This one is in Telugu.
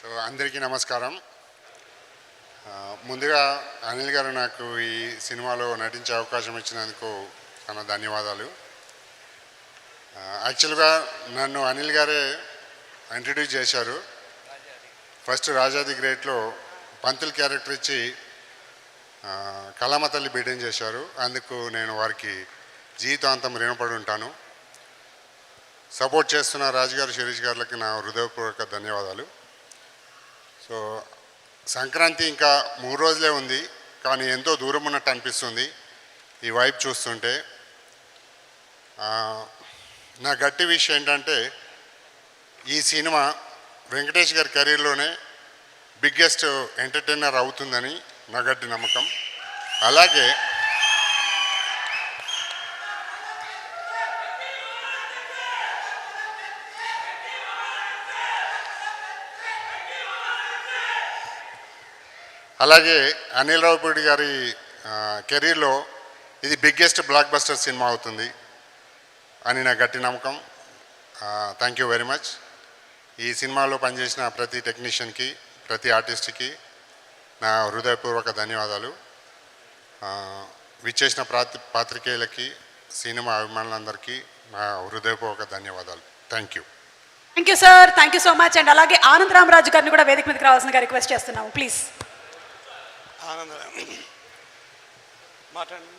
సో అందరికీ నమస్కారం. ముందుగా అనిల్ గారు నాకు ఈ సినిమాలో నటించే అవకాశం ఇచ్చినందుకు చాలా ధన్యవాదాలు. యాక్చువల్గా నన్ను అనిల్ గారే ఇంట్రడ్యూస్ చేశారు. ఫస్ట్ రాజాది గ్రేట్లో పంతుల్ క్యారెక్టర్ ఇచ్చి కళామ తల్లి బిడ్డని చేశారు. అందుకు నేను వారికి జీవితాంతం రుణపడి ఉంటాను. సపోర్ట్ చేస్తున్న రాజుగారు, శిరీష్ గారులకి నా హృదయపూర్వక ధన్యవాదాలు. సో సంక్రాంతి ఇంకా 3 రోజులే ఉంది, కానీ ఎంతో దూరం ఉన్నట్టు అనిపిస్తుంది ఈ వైపు చూస్తుంటే. నా గట్టి విషయం ఏంటంటే ఈ సినిమా వెంకటేష్ గారి కెరీర్లోనే బిగ్గెస్ట్ ఎంటర్టైనర్ అవుతుందని నా గట్టి నమ్మకం. అలాగే అనిల్ రావిపూడి గారి కెరీర్లో ఇది బిగ్గెస్ట్ బ్లాక్ బస్టర్ సినిమా అవుతుంది అని నా గట్టి నమ్మకం. Thank you very much. ఈ సినిమాలో పనిచేసిన ప్రతి టెక్నీషియన్కి, ప్రతి ఆర్టిస్ట్కి నా హృదయపూర్వక ధన్యవాదాలు. విచ్చేసిన పాత్రికేయులకి, సినిమా అభిమానులందరికీ నా హృదయపూర్వక ధన్యవాదాలు. Thank you. Thank you sir, thank you so much. And అలాగే ఆనంద్ రామరాజు గారిని కూడా వేదిక మీదకి రావాల్సిందిగా రిక్వెస్ట్ చేస్తున్నాము, ప్లీజ్. మాట్లాడండి.